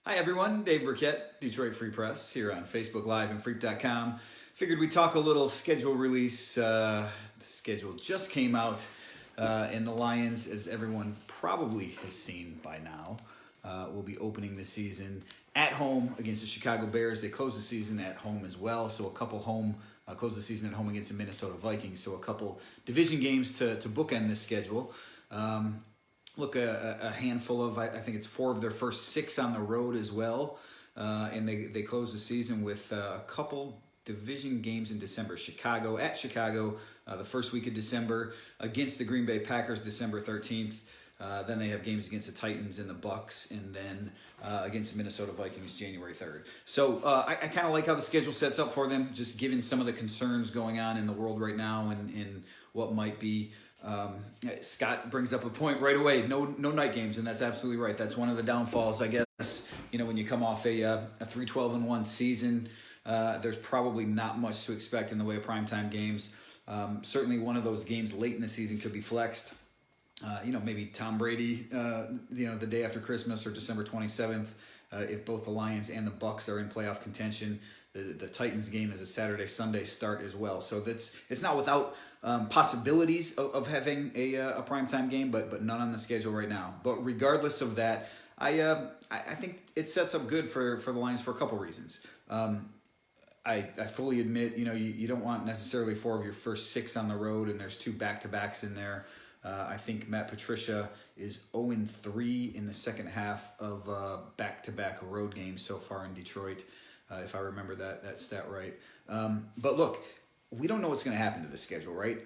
Hi everyone, Dave Birkett, Detroit Free Press, here on Facebook Live and Freep.com. Figured we'd talk a little schedule release. The schedule just came out, and the Lions, as everyone probably has seen by now, will be opening the season at home against the Chicago Bears. They close the season at home as well, so a couple close the season at home against the Minnesota Vikings, so a couple division games to bookend this schedule. Look, a handful of, I think it's 4 of their first 6 on the road as well. And they close the season with a couple division games in December. At Chicago, the first week of December, against the Green Bay Packers, December 13th. Then they have games against the Titans and the Bucks, and then against the Minnesota Vikings, January 3rd. So I kind of like how the schedule sets up for them, just given some of the concerns going on in the world right now and what might be. Scott brings up a point right away. No night games, and that's absolutely right. That's one of the downfalls, I guess. You know, when you come off a 3-12-1 season, there's probably not much to expect in the way of primetime games. Certainly, one of those games late in the season could be flexed. Maybe Tom Brady, the day after Christmas or December 27th, if both the Lions and the Bucks are in playoff contention. The Titans game is a Saturday-Sunday start as well. So it's not without possibilities of having a primetime game, but none on the schedule right now. But regardless of that, I think it sets up good for the Lions for a couple reasons. I fully admit, you don't want necessarily 4 of your first 6 on the road, and there's 2 back-to-backs in there. I think Matt Patricia is 0-3 in the second half of back-to-back road games so far in Detroit, if I remember that stat right. But look, we don't know what's going to happen to the schedule, right?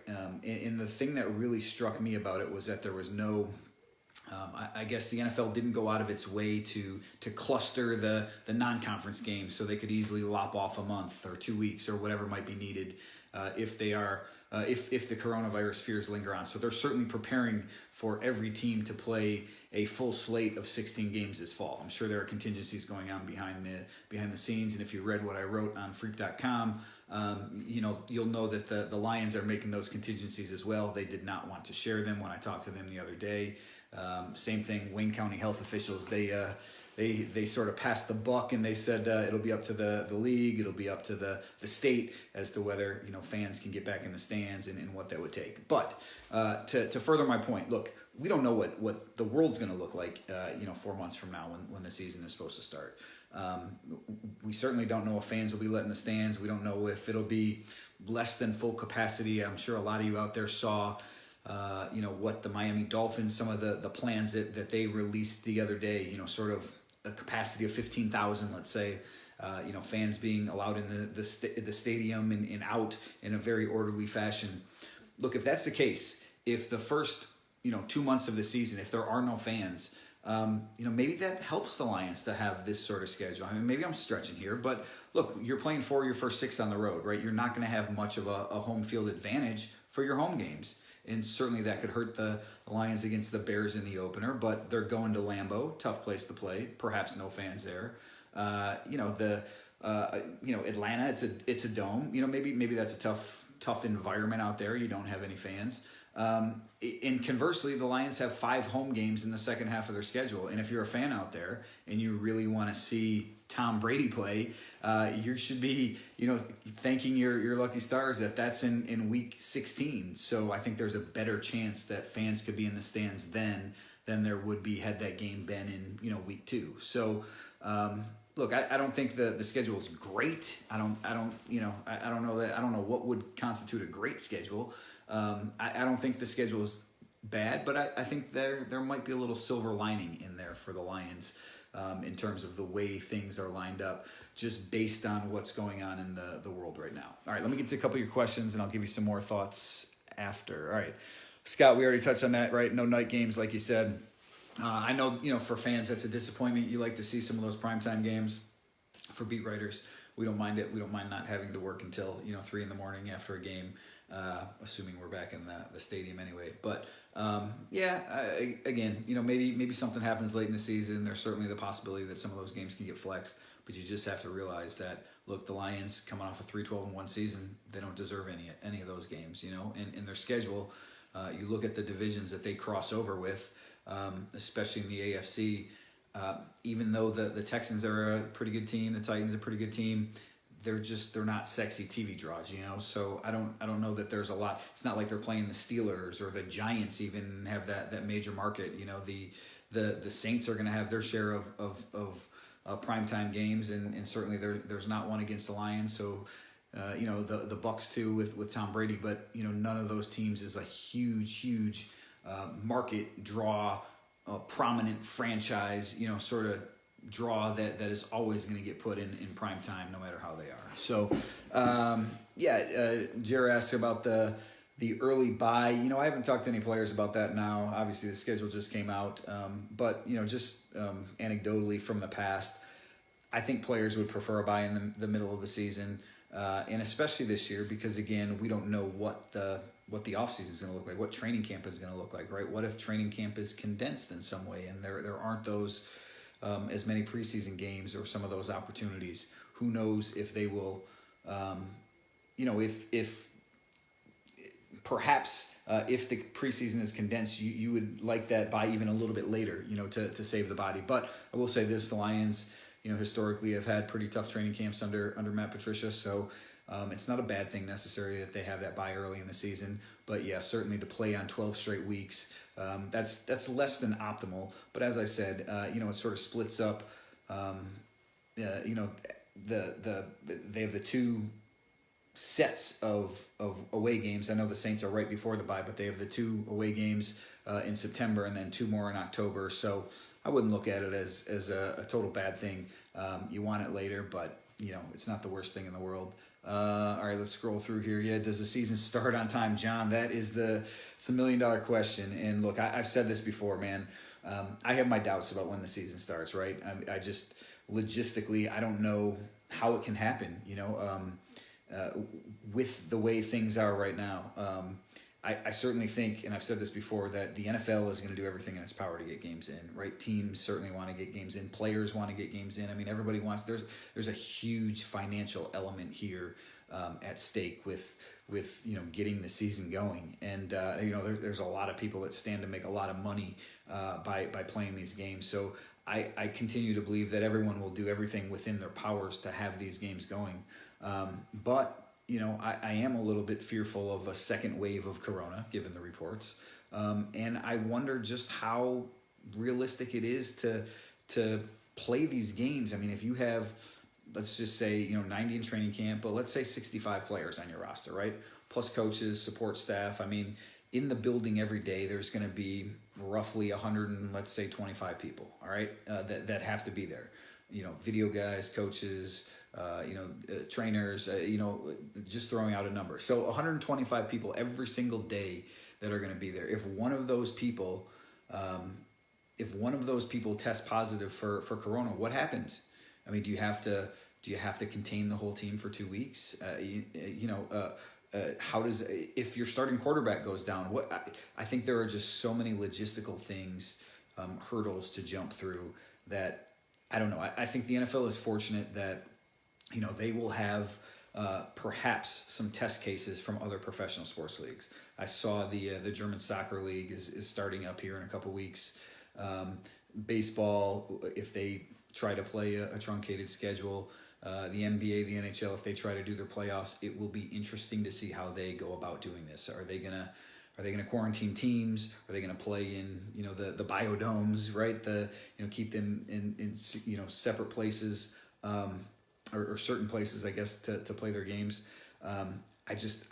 And the thing that really struck me about it was that there was no... I guess the NFL didn't go out of its way to cluster the non-conference games so they could easily lop off a month or 2 weeks or whatever might be needed if the coronavirus fears linger on. So they're certainly preparing for every team to play a full slate of 16 games this fall. I'm sure there are contingencies going on behind the scenes, and if you read what I wrote on Freep.com, you'll know that the Lions are making those contingencies as well. They did not want to share them when I talked to them the other day. Same thing, Wayne County health officials, they sort of passed the buck, and they said it'll be up to the league, it'll be up to the state as to whether fans can get back in the stands and what that would take. But to further my point, look, we don't know what the world's going to look like 4 months from now when the season is supposed to start. We certainly don't know if fans will be let in the stands. We don't know if it'll be less than full capacity. I'm sure a lot of you out there saw what the Miami Dolphins, some of the plans that they released the other day, sort of a capacity of 15,000, let's say, fans being allowed in the stadium and out in a very orderly fashion. Look, if that's the case, if the first, 2 months of the season, if there are no fans, maybe that helps the Lions to have this sort of schedule. I mean, maybe I'm stretching here, but look, you're playing 4 of your first 6 on the road, right? You're not going to have much of a home field advantage for your home games. And certainly that could hurt the Lions against the Bears in the opener, but they're going to Lambeau, tough place to play. Perhaps no fans there. Atlanta, it's a dome. Maybe that's a tough environment out there. You don't have any fans. And conversely, the Lions have 5 home games in the second half of their schedule. And if you're a fan out there and you really want to see Tom Brady play, you should be, thanking your lucky stars that's in week 16. So I think there's a better chance that fans could be in the stands then than there would be had that game been in, week 2. So, look, I don't think the schedule is great. I don't know what would constitute a great schedule. I don't think the schedule is bad, but I think there might be a little silver lining in there for the Lions in terms of the way things are lined up, just based on what's going on in the world right now. All right, let me get to a couple of your questions, and I'll give you some more thoughts after. All right, Scott, we already touched on that, right? No night games, like you said. I know, for fans, that's a disappointment. You like to see some of those primetime games. For beat writers, we don't mind it. We don't mind not having to work until 3 a.m. after a game, assuming we're back in the stadium anyway. But again, maybe something happens late in the season. There's certainly the possibility that some of those games can get flexed, but you just have to realize that, look, the Lions coming off a 3-12-1 season, they don't deserve any of those games. In their schedule, you look at the divisions that they cross over with, especially in the AFC. Even though the Texans are a pretty good team, the Titans are a pretty good team, they're not sexy TV draws, So I don't know that there's a lot. It's not like they're playing the Steelers or the Giants even have that major market. The Saints are going to have their share of primetime games, and certainly there's not one against the Lions. So the Bucks too with Tom Brady, but none of those teams is a huge market draw, prominent franchise, sort of draw that is always going to get put in prime time no matter how they are. So Jared asked about the early bye. I haven't talked to any players about that now. Obviously the schedule just came out, but just anecdotally from the past, I think players would prefer a bye in the middle of the season, and especially this year because again we don't know what the offseason is going to look like, what training camp is going to look like, right? What if training camp is condensed in some way and there aren't those as many preseason games or some of those opportunities? Who knows if they will, if perhaps if the preseason is condensed, you would like that by even a little bit later, to save the body. But I will say this, the Lions, historically have had pretty tough training camps under Matt Patricia. So it's not a bad thing necessarily that they have that bye early in the season. But yeah, certainly to play on 12 straight weeks, that's less than optimal. But as I said, it sort of splits up. They have the two sets of away games. I know the Saints are right before the bye, but they have the two away games in September and then two more in October. So I wouldn't look at it as a total bad thing. You want it later, but it's not the worst thing in the world. All right, let's scroll through here. Yeah, does the season start on time, John? That is it's $1 million question. And look, I've said this before, man. I have my doubts about when the season starts, right? I just logistically, I don't know how it can happen, with the way things are right now. I certainly think, and I've said this before, that the NFL is going to do everything in its power to get games in, right? Teams certainly want to get games in. Players want to get games in. I mean, everybody wants. There's a huge financial element here at stake with getting the season going, and there's a lot of people that stand to make a lot of money by playing these games. So I continue to believe that everyone will do everything within their powers to have these games going, but. I am a little bit fearful of a second wave of corona, given the reports. And I wonder just how realistic it is to play these games. I mean, if you have, let's just say, 90 in training camp, but let's say 65 players on your roster, right? Plus coaches, support staff. I mean, in the building every day, there's going to be roughly 100 and let's say 25 people, all right, that have to be there. Video guys, coaches, trainers, just throwing out a number. So 125 people every single day that are going to be there. If one of those people test positive for corona, what happens? I mean, do you have to contain the whole team for 2 weeks? How does, if your starting quarterback goes down, I think there are just so many logistical things, hurdles to jump through that I don't know. I think the NFL is fortunate that they will have perhaps some test cases from other professional sports leagues. I saw the German soccer league is starting up here in a couple weeks. Baseball, if they try to play a truncated schedule, the NBA, the NHL, if they try to do their playoffs, it will be interesting to see how they go about doing this. Are they gonna quarantine teams? Are they gonna play in the biodomes, right? Keep them in separate places. Or certain places, I guess, to play their games. I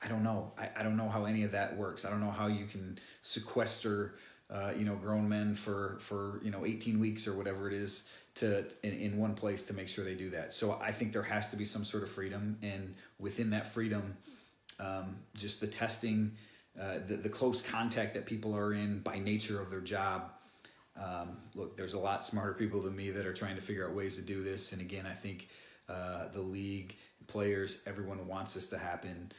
don't know. I don't know how any of that works. I don't know how you can sequester, grown men for 18 weeks or whatever it is in one place to make sure they do that. So I think there has to be some sort of freedom, and within that freedom, just the testing, the close contact that people are in by nature of their job. Look, there's a lot smarter people than me that are trying to figure out ways to do this. And again, I think the league, players, everyone wants this to happen.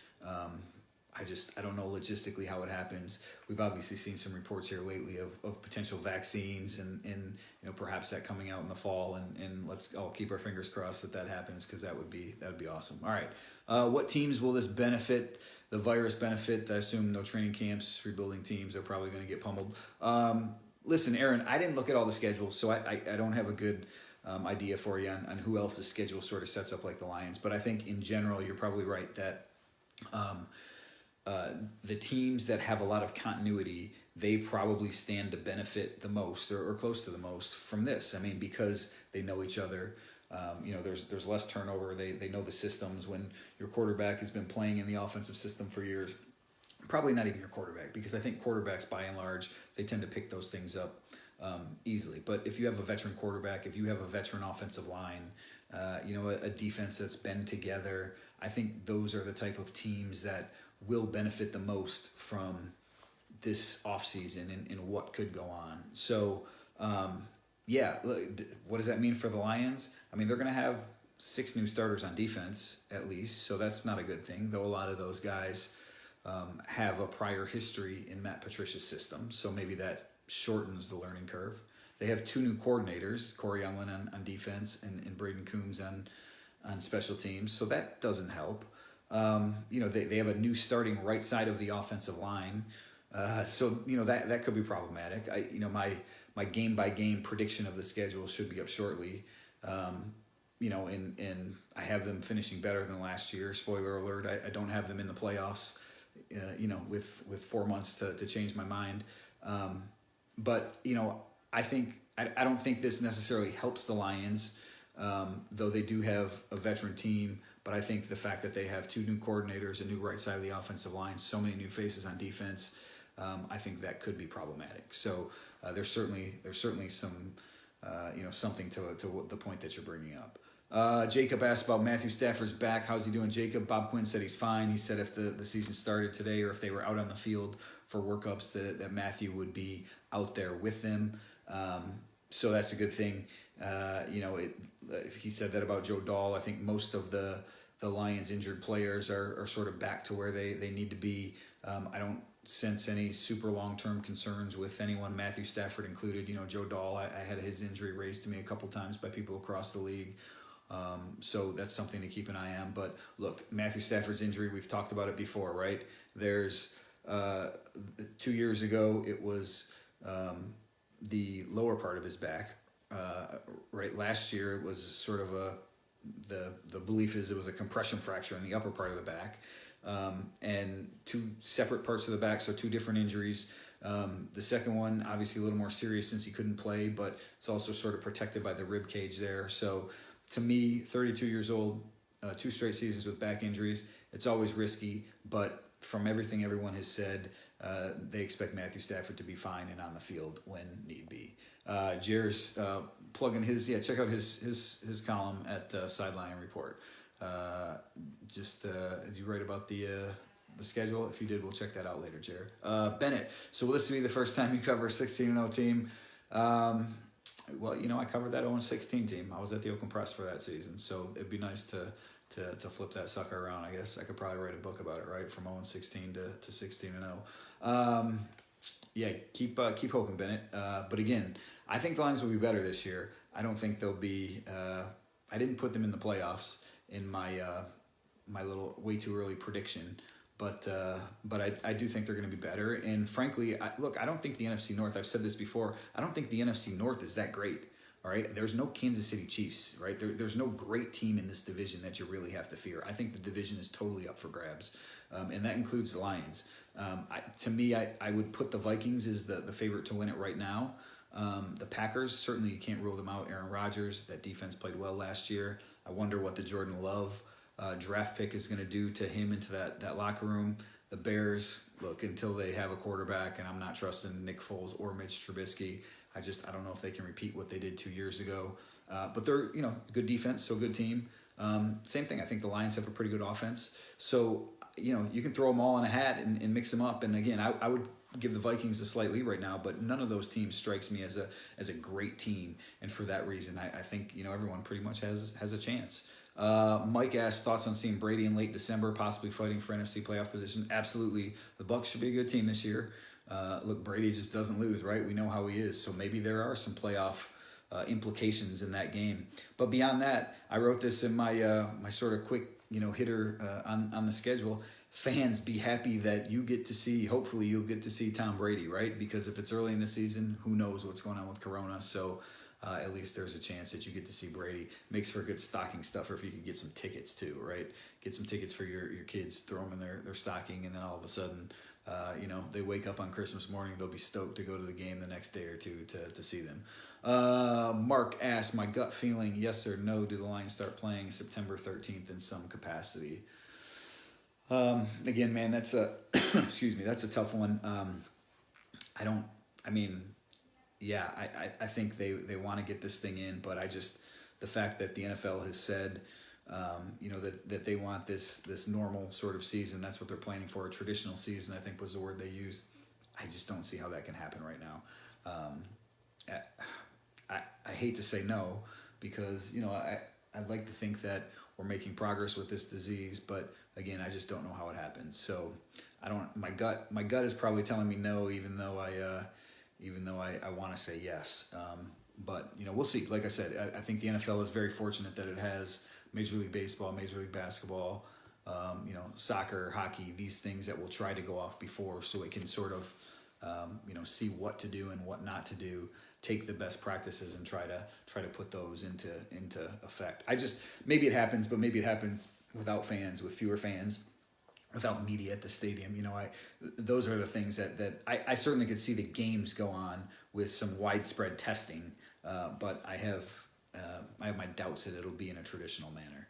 I don't know logistically how it happens. We've obviously seen some reports here lately of potential vaccines and perhaps that coming out in the fall. And let's all keep our fingers crossed that happens, because that would be awesome. All right, what teams will this benefit? The virus benefit? I assume no training camps, rebuilding teams are probably going to get pummeled. listen, Aaron, I didn't look at all the schedules, so I don't have a good idea for you on who else's schedule sort of sets up like the Lions. But I think in general, you're probably right that the teams that have a lot of continuity, they probably stand to benefit the most or close to the most from this. I mean, because they know each other. There's less turnover. They know the systems. When your quarterback has been playing in the offensive system for years, probably not even your quarterback, because I think quarterbacks, by and large, they tend to pick those things up easily. But if you have a veteran quarterback, if you have a veteran offensive line, a defense that's been together, I think those are the type of teams that will benefit the most from this offseason and what could go on. So, what does that mean for the Lions? I mean, they're going to have 6 new starters on defense, at least, so that's not a good thing, though a lot of those guys have a prior history in Matt Patricia's system, so maybe that shortens the learning curve. They have 2 new coordinators, Corey Youngland on defense and Braden Coombs on special teams, so that doesn't help. They have a new starting right side of the offensive line, so that could be problematic. My game by game prediction of the schedule should be up shortly. And I have them finishing better than last year. Spoiler alert, I don't have them in the playoffs, with 4 months to change my mind. But I don't think this necessarily helps the Lions, though they do have a veteran team. But I think the fact that they have 2 new coordinators, a new right side of the offensive line, so many new faces on defense, I think that could be problematic. So there's certainly some, something to the point that you're bringing up. Jacob asked about Matthew Stafford's back. How's he doing, Jacob? Bob Quinn said he's fine. He said if the season started today or if they were out on the field for workups, that Matthew would be out there with them. So that's a good thing. He said that about Joe Dahl. I think most of the Lions injured players are sort of back to where they need to be. I don't sense any super long-term concerns with anyone, Matthew Stafford included. Joe Dahl, I had his injury raised to me a couple times by people across the league. So that's something to keep an eye on. But look, Matthew Stafford's injury, we've talked about it before, right? There's 2 years ago, it was the lower part of his back. Right, last year it was sort of the belief is it was a compression fracture in the upper part of the back, and 2 separate parts of the back, so 2 different injuries. The second one obviously a little more serious since he couldn't play, but it's also sort of protected by the rib cage there. So to me, 32 years old, 2 straight seasons with back injuries, it's always risky, but from everything everyone has said, they expect Matthew Stafford to be fine and on the field when need be. Jer's plugging his, check out his column at the Sideline Report. Did you write about the schedule? If you did, we'll check that out later, Jer. Bennett, so will this be the first time you cover a 16-0 team? I covered that 0-16 team. I was at the Oakland Press for that season, so it'd be nice to flip that sucker around. I guess I could probably write a book about it, right? From 0-16 to 16-0. Keep hoping, Bennett. But again, I think the Lions will be better this year. I don't think they'll be. I didn't put them in the playoffs in my my little way too early prediction, but I do think they're going to be better. And frankly, I don't think the NFC North. I've said this before. I don't think the NFC North is that great. All right, there's no Kansas City Chiefs, right? There's no great team in this division that you really have to fear. I think the division is totally up for grabs, and that includes the Lions. I would put the Vikings as the favorite to win it right now. The Packers, certainly you can't rule them out. Aaron Rodgers, that defense played well last year. I wonder what the Jordan Love draft pick is going to do to him into that locker room. The Bears, look, until they have a quarterback, and I'm not trusting Nick Foles or Mitch Trubisky. I don't know if they can repeat what they did 2 years ago. But they're, good defense, so good team. Same thing. I think the Lions have a pretty good offense. So, you can throw them all in a hat and mix them up. And again, I would give the Vikings a slight lead right now, but none of those teams strikes me as a great team. And for that reason, I think, everyone pretty much has a chance. Mike asked thoughts on seeing Brady in late December, possibly fighting for NFC playoff position. Absolutely. The Bucs should be a good team this year. Look, Brady just doesn't lose, right? We know how he is. So maybe there are some playoff implications in that game. But beyond that, I wrote this in my my sort of quick hitter on the schedule. fans be happy that you get to see, hopefully you'll get to see Tom Brady, right? Because if it's early in the season, who knows what's going on with Corona. So at least there's a chance that you get to see Brady. Makes for a good stocking stuffer if you could get some tickets too, right? Get some tickets for your kids, throw them in their stocking, and then all of a sudden, they wake up on Christmas morning, they'll be stoked to go to the game the next day or two to see them. Mark asked, my gut feeling, yes or no, do the Lions start playing September 13th in some capacity? Again, man, that's a excuse me, that's a tough one. I think they want to get this thing in, but the fact that the NFL has said, that they want this normal sort of season, that's what they're planning for, a traditional season, I think was the word they used. I just don't see how that can happen right now. I hate to say no, because, I'd like to think that we're making progress with this disease, but again, I just don't know how it happens. So my gut is probably telling me no, even though I want to say yes. But we'll see. Like I said, I think the NFL is very fortunate that it has Major League Baseball, Major League Basketball, soccer, hockey, these things that will try to go off before, so it can sort of, see what to do and what not to do, take the best practices and try to put those into effect. Maybe it happens, but maybe it happens without fans, with fewer fans, without media at the stadium. Those are the things that I certainly could see the games go on with some widespread testing, but I have my doubts that it'll be in a traditional manner.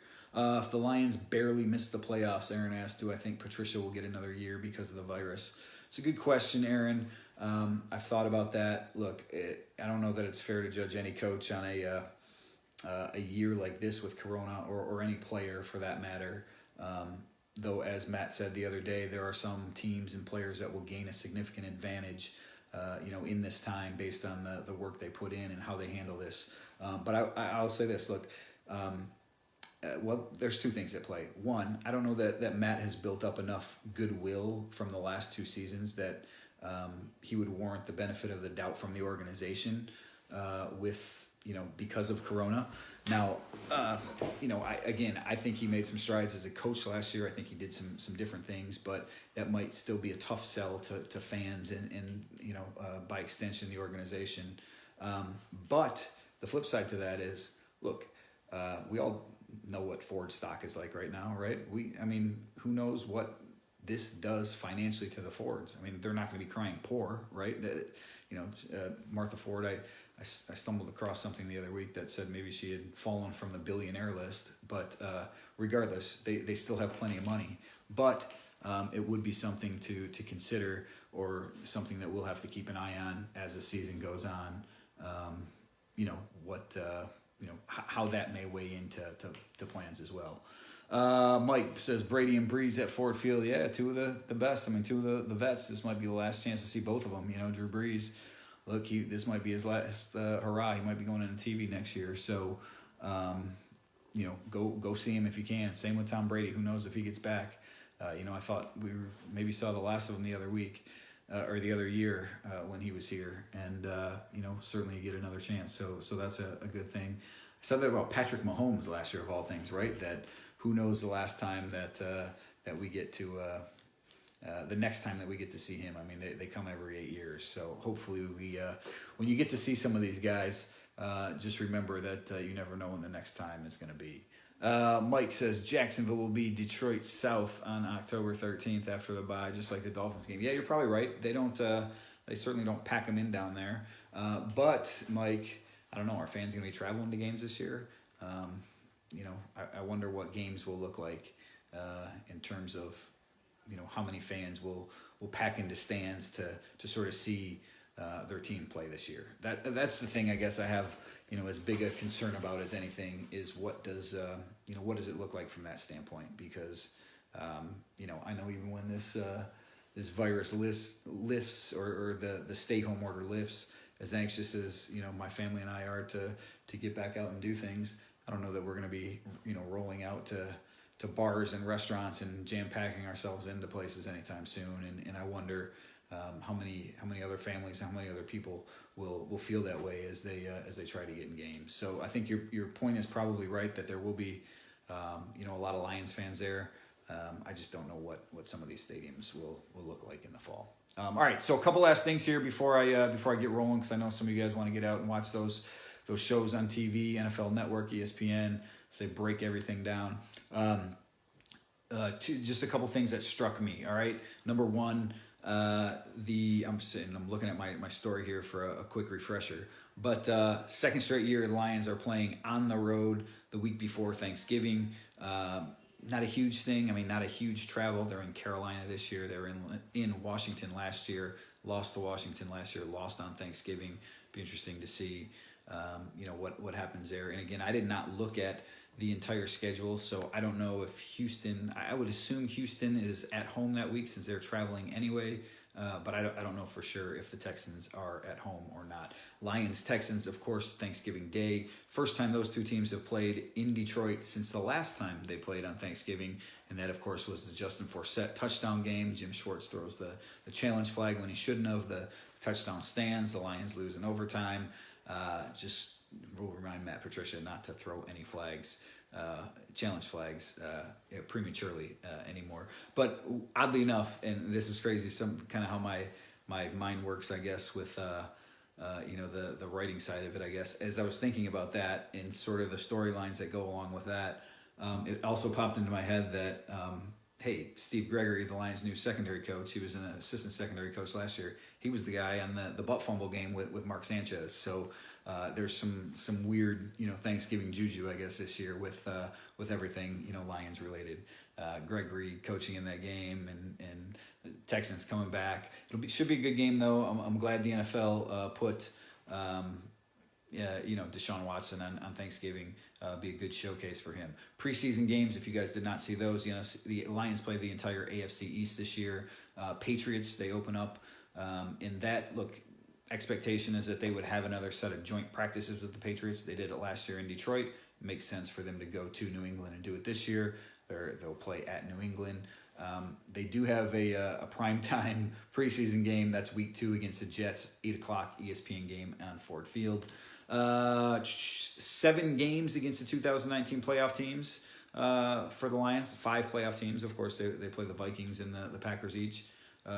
If the Lions barely missed the playoffs, Aaron asked, do I think Patricia will get another year because of the virus? It's a good question, Aaron. I've thought about that. Look, I don't know that it's fair to judge any coach on a year like this with Corona, or any player for that matter. Though, as Matt said the other day, there are some teams and players that will gain a significant advantage, in this time based on the work they put in and how they handle this. But I'll say this, look, there's two things at play. One, I don't know that Matt has built up enough goodwill from the last two seasons that he would warrant the benefit of the doubt from the organization because of Corona. Now, I think he made some strides as a coach last year. I think he did some different things, but that might still be a tough sell to fans and by extension, the organization. But the flip side to that is, look, we all know what Ford stock is like right now, right? Who knows what this does financially to the Fords? They're not going to be crying poor, right? Martha Ford, I stumbled across something the other week that said maybe she had fallen from the billionaire list, but regardless, they still have plenty of money. But it would be something to consider, or something that we'll have to keep an eye on as the season goes on. How that may weigh into plans as well. Mike says Brady and Breeze at Ford Field. Yeah, two of the best. Two of the vets. This might be the last chance to see both of them. Drew Brees, look, this might be his last hurrah. He might be going into TV next year. So, go see him if you can. Same with Tom Brady. Who knows if he gets back? I thought we maybe saw the last of him the other week. Or the other year when he was here, and certainly you get another chance. So that's a good thing. I said that about Patrick Mahomes last year, of all things, right? That who knows the last time that we get to the next time that we get to see him. They come every 8 years, so hopefully when you get to see some of these guys, just remember that you never know when the next time is going to be. Mike says Jacksonville will be Detroit South on October 13th after the bye, just like the Dolphins game. Yeah, you're probably right. They certainly don't pack them in down there. But Mike, I don't know. Are fans going to be traveling to games this year? I wonder what games will look like in terms of how many fans will pack into stands to sort of see their team play this year. That's the thing I guess I have as big a concern about as anything is what does it look like from that standpoint, because I know even when this virus lifts or the stay home order lifts, as anxious as my family and I are to get back out and do things, I don't know that we're going to be rolling out to bars and restaurants and jam packing ourselves into places anytime soon, and I wonder how many other families, how many other people will feel that way as they try to get in games. So I think your point is probably right, that there will be a lot of Lions fans there. I just don't know what some of these stadiums will look like in the fall. All right, so a couple last things here before I get rolling, because I know some of you guys want to get out and watch those shows on TV, NFL Network, ESPN. So they break everything down. Just a couple things that struck me. All right, number one, I'm looking at my story here for a quick refresher. But second straight year, the Lions are playing on the road the week before Thanksgiving. Not a huge thing. I mean, not a huge travel. They're in Carolina this year. They were in Washington last year. Lost to Washington last year. Lost on Thanksgiving. Be interesting to see, what happens there. And again, I did not look at the entire schedule, so I don't know if Houston. I would assume Houston is at home that week since they're traveling anyway. But I don't know for sure if the Texans are at home or not. Lions-Texans, of course, Thanksgiving Day. First time those two teams have played in Detroit since the last time they played on Thanksgiving. And that, of course, was the Justin Forsett touchdown game. Jim Schwartz throws the challenge flag when he shouldn't have. The touchdown stands. The Lions lose in overtime. Just will remind Matt Patricia not to throw any flags. Challenge flags prematurely anymore. But oddly enough, and this is crazy, some kind of how my mind works, I guess, with the writing side of it, I guess. As I was thinking about that and sort of the storylines that go along with that, it also popped into my head that hey, Steve Gregory, the Lions' new secondary coach, he was an assistant secondary coach last year. He was the guy on the butt fumble game with Mark Sanchez. So there's some weird, Thanksgiving juju, I guess, this year with everything, Lions related. Gregory coaching in that game and Texans coming back. Should be a good game though. I'm glad the NFL put Deshaun Watson on Thanksgiving. Be a good showcase for him. Preseason games, if you guys did not see those, the Lions play the entire AFC East this year. Patriots, they open up in that. Look, expectation is that they would have another set of joint practices with the Patriots. They did it last year in Detroit. It makes sense for them to go to New England and do it this year. They'll play at New England. They do have a primetime preseason game. That's week 2 against the Jets, 8 o'clock ESPN game on Ford Field. 7 games against the 2019 playoff teams for the Lions. 5 playoff teams. Of course, they play the Vikings and the Packers each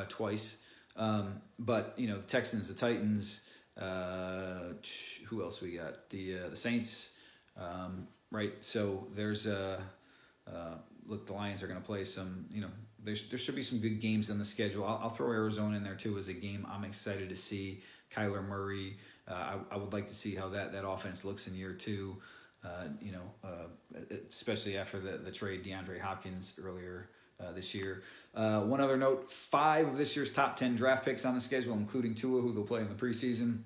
twice. But, the Texans, the Titans, who else we got? The Saints, right? So there's look, the Lions are going to play some, there should be some good games on the schedule. I'll throw Arizona in there too as a game I'm excited to see. Kyler Murray, I would like to see how that offense looks in year 2, especially after the trade DeAndre Hopkins earlier this year. One other note, 5 of this year's top 10 draft picks on the schedule, including Tua, who they'll play in the preseason.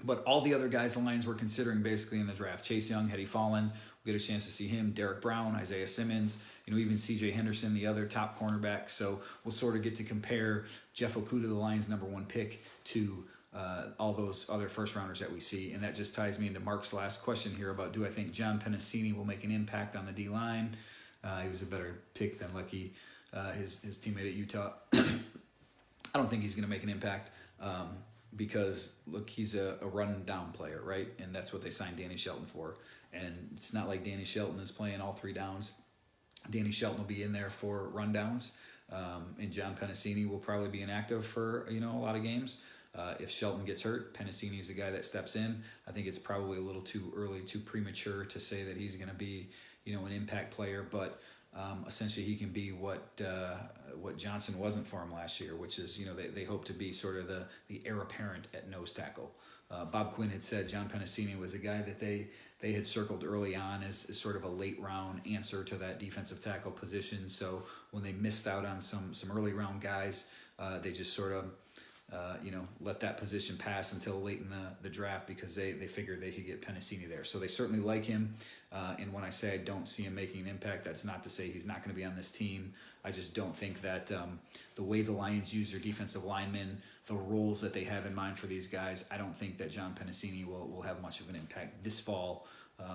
But all the other guys the Lions were considering basically in the draft. Chase Young, had he fallen, we get a chance to see him. Derek Brown, Isaiah Simmons, even C.J. Henderson, the other top cornerback. So we'll sort of get to compare Jeff Okudah, the Lions' number 1 pick, to all those other first-rounders that we see. And that just ties me into Mark's last question here about, do I think John Pennicini will make an impact on the D-line? He was a better pick than Lucky, his teammate at Utah. I don't think he's going to make an impact because, look, he's a run-down player, right? And that's what they signed Danny Shelton for. And it's not like Danny Shelton is playing all 3 downs. Danny Shelton will be in there for rundowns. And John Pennicini will probably be inactive for, a lot of games. If Shelton gets hurt, Pennicini is the guy that steps in. I think it's probably a little too early, too premature to say that he's going to be, an impact player. But essentially he can be what Johnson wasn't for him last year, which is, they hope to be sort of the heir apparent at nose tackle. Bob Quinn had said John Pennicini was a guy that they had circled early on as sort of a late round answer to that defensive tackle position. So when they missed out on some early round guys, they just sort of, let that position pass until late in the draft because they figured they could get Pennicini there. So they certainly like him. And when I say I don't see him making an impact, that's not to say he's not going to be on this team. I just don't think that the way the Lions use their defensive linemen, the roles that they have in mind for these guys, I don't think that John Pennicini will have much of an impact this fall.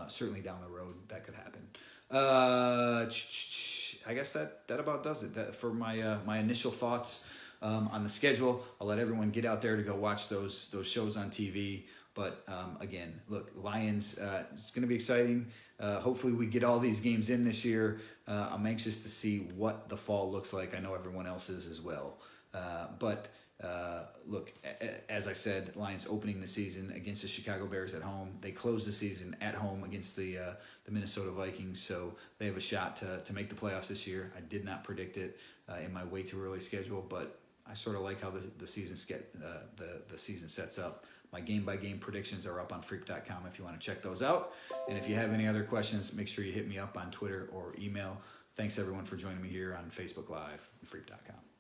Certainly down the road, that could happen. I guess that about does it. That for my initial thoughts on the schedule. I'll let everyone get out there to go watch those shows on TV. But again, look, Lions, it's going to be exciting. Hopefully we get all these games in this year. I'm anxious to see what the fall looks like. I know everyone else is as well. But look, as I said, Lions opening the season against the Chicago Bears at home. They closed the season at home against the Minnesota Vikings, so they have a shot to make the playoffs this year. I did not predict it in my way too early schedule, but I sort of like how the season sets up. My game-by-game predictions are up on freak.com if you want to check those out. And if you have any other questions, make sure you hit me up on Twitter or email. Thanks, everyone, for joining me here on Facebook Live and freak.com.